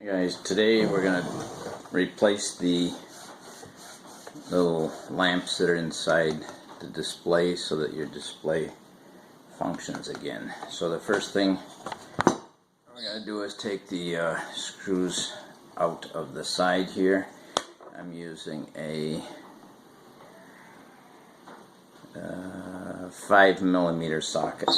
Guys, today we're going to replace the little lamps that are inside the display so that your display functions again. So the first thing we're going to do is take the screws out of the side here. I'm using a 5mm socket.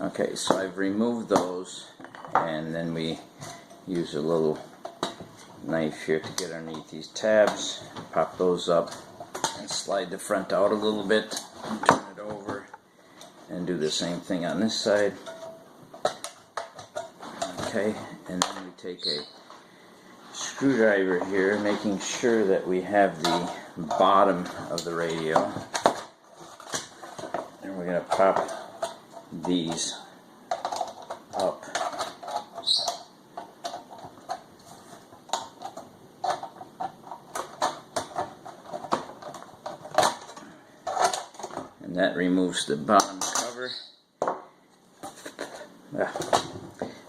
Okay, so I've removed those, and then we use a little knife here to get underneath these tabs, pop those up and slide the front out a little bit, turn it over and do the same thing on this side. Okay, and then we take a screwdriver here, making sure that we have the bottom of the radio, and we're going to pop these up. And that removes the bottom cover.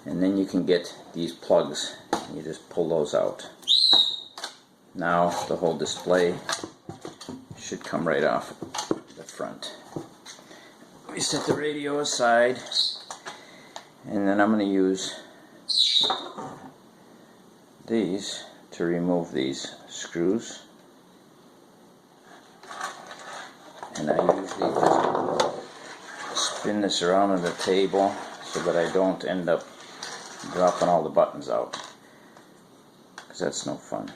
And then you can get these plugs. You just pull those out. Now the whole display should come right off the front. We set the radio aside, and then I'm going to use these to remove these screws. And I usually just spin this around on the table so that I don't end up dropping all the buttons out, because that's no fun.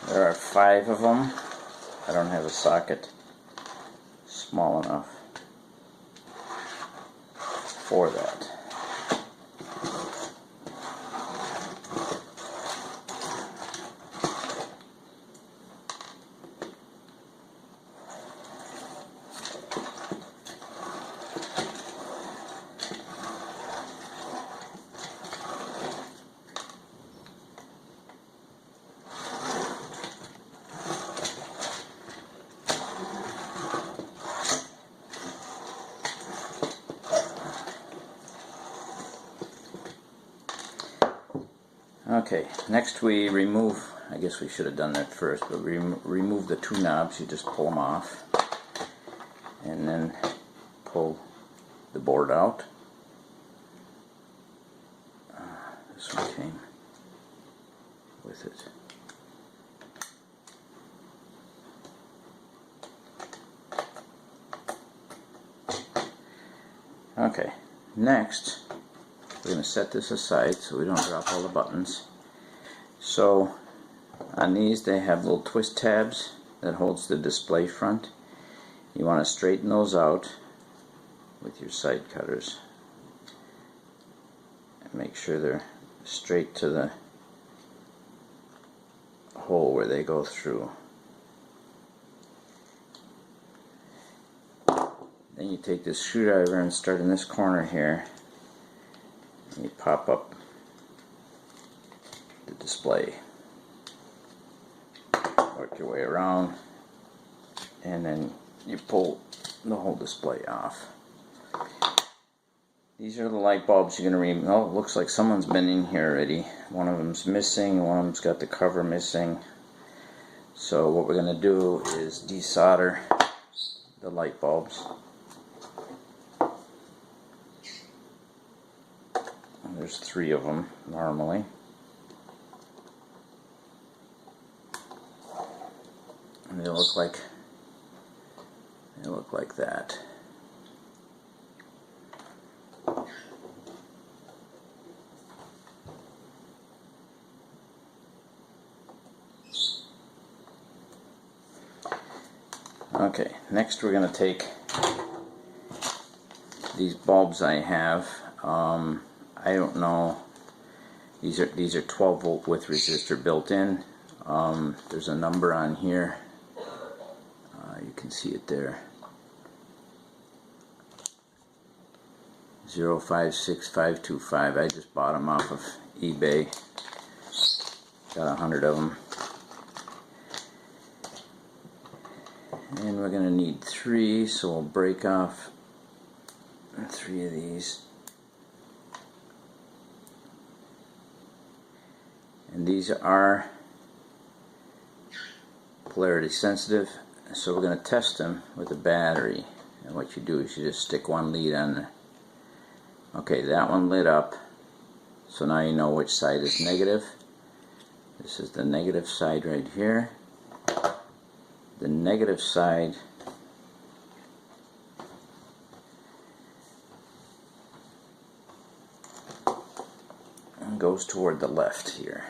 There are 5 of them. I don't have a socket small enough for that. Okay, next we remove, I guess we should have done that first, but we remove the 2 knobs. You just pull them off and then pull the board out. This one came with it. Okay, next we're going to set this aside so we don't drop all the buttons. So on these they have little twist tabs that holds the display front. You want to straighten those out with your side cutters and make sure they're straight to the hole where they go through. Then you take this screwdriver and start in this corner here. You pop up the display, work your way around, and then you pull the whole display off. These are the light bulbs you're going to remove. Oh, it looks like someone's been in here already. One of them's missing, one of them's got the cover missing. So what we're going to do is desolder the light bulbs. There's 3 of them normally. And they look like that. Okay, next we're going to take these bulbs I have. I don't know. These are 12 volt with resistor built in. There's a number on here. You can see it there. 056525. I just bought them off of eBay. Got 100 of them. And we're going to need 3, so we'll break off 3 of these. and these are polarity sensitive, so we're going to test them with a battery. And what you do is you just stick one lead on there. Okay, that one lit up, so now you know which side is negative. This is the negative side right here. The negative side goes toward the left here.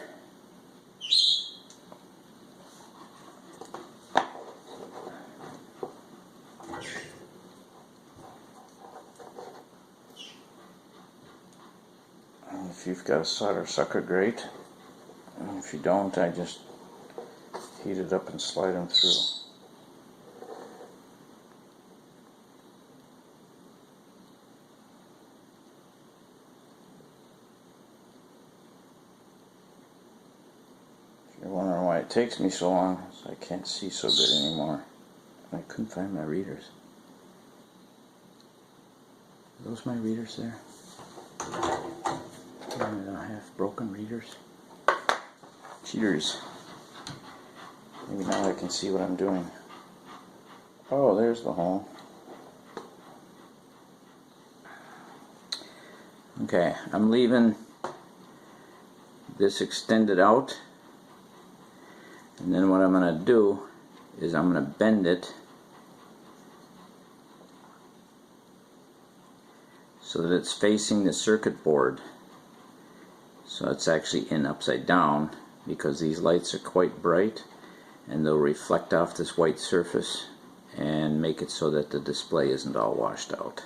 If you've got a solder sucker, great. And if you don't, I just heat it up and slide them through. If you're wondering why it takes me so long, I can't see so good anymore. I couldn't find my readers. Are those my readers there? Half broken readers. Cheaters. Maybe now I can see what I'm doing. Oh, there's the hole. Okay, I'm leaving this extended out, and then what I'm going to do is I'm going to bend it so that it's facing the circuit board. So it's actually in upside down, because these lights are quite bright and they'll reflect off this white surface and make it so that the display isn't all washed out.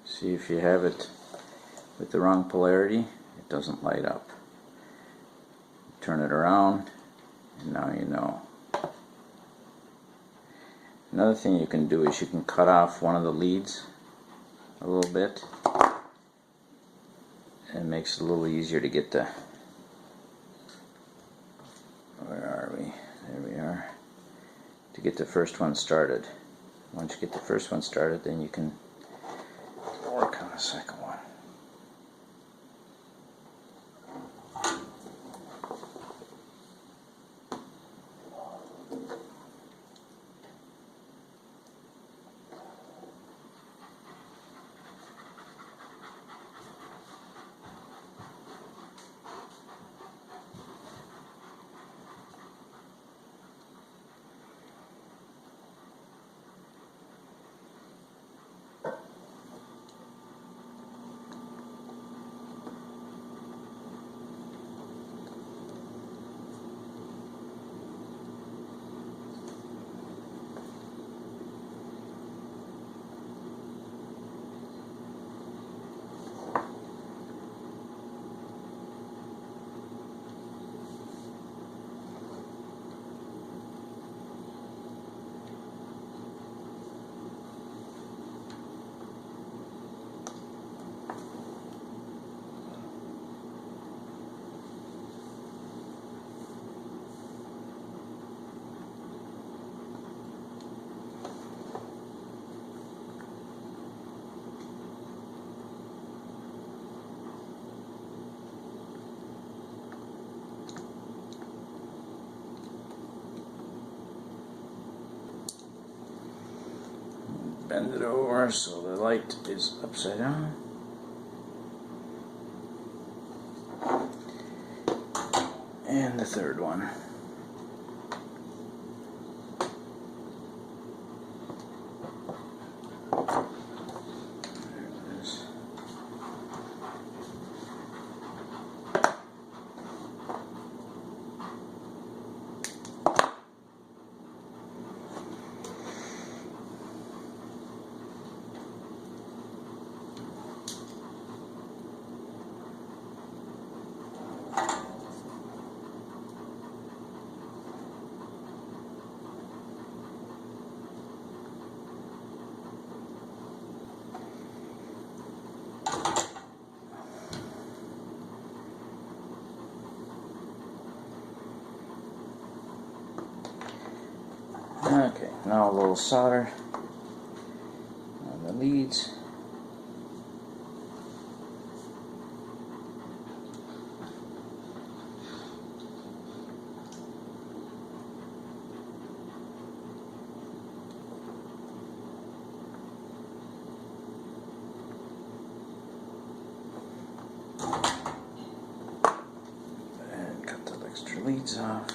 See, if you have it with the wrong polarity, it doesn't light up. Turn it around, and now you know. Another thing you can do is you can cut off one of the leads a little bit. It makes it a little easier to get the... Where are we? There we are. To get the first one started. Once you get the first one started, then you can work on the second one. Bend it over so the light is upside down. And the third one. There it is. Now a little solder on the leads. And cut the extra leads off.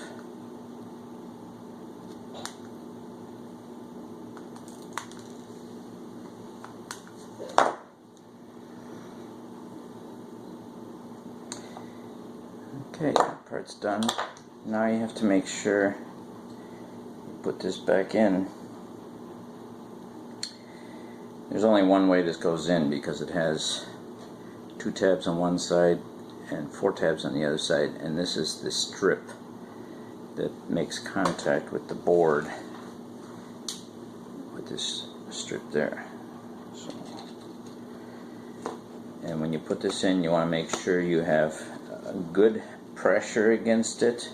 Okay, that part's done. Now you have to make sure you put this back in. There's only one way this goes in because it has 2 tabs on one side and 4 tabs on the other side, and this is the strip that makes contact with the board with this strip there. So, and when you put this in, you want to make sure you have a good pressure against it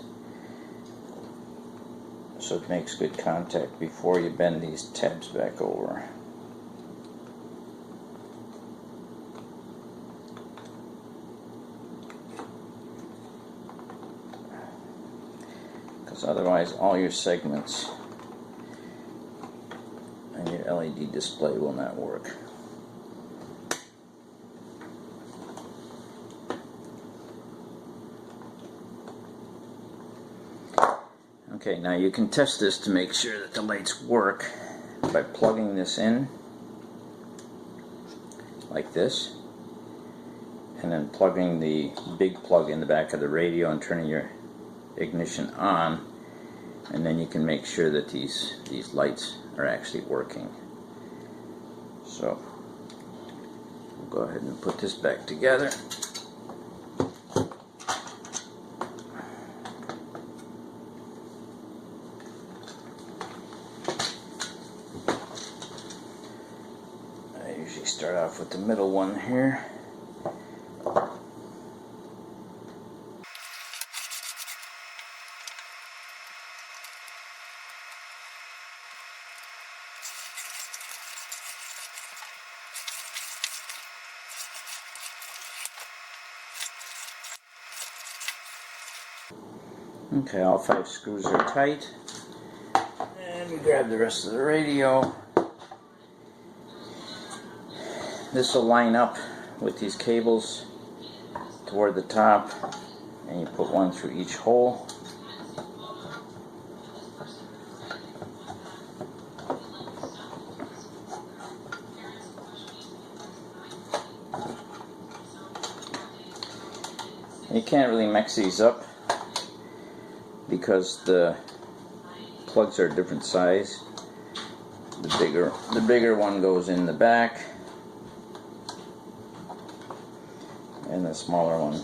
so it makes good contact before you bend these tabs back over. Because otherwise all your segments and your LED display will not work. Okay, now you can test this to make sure that the lights work by plugging this in like this, and then plugging the big plug in the back of the radio and turning your ignition on, and then you can make sure that these lights are actually working. So we'll go ahead and put this back together. Start off with the middle one here. Okay, all 5 screws are tight. And we grab the rest of the radio. This will line up with these cables toward the top, and you put one through each hole. You can't really mix these up because the plugs are different size. The bigger one goes in the back, and the smaller one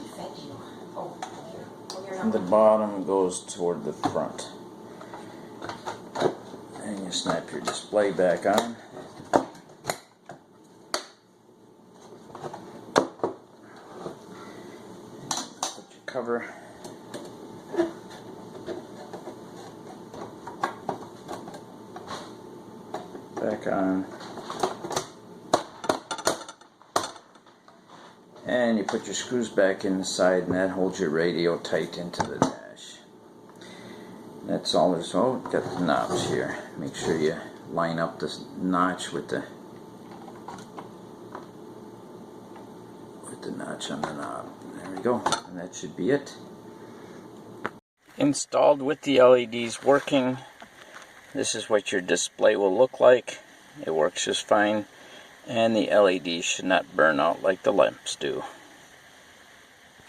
from the bottom goes toward the front. And you snap your display back on. Put your cover back on. And you put your screws back in the side, and that holds your radio tight into the dash. That's all there's. Oh, got the knobs here. Make sure you line up this notch with the notch on the knob. There we go. And that should be it. Installed with the LEDs working, this is what your display will look like. It works just fine. And the LEDs should not burn out like the lamps do.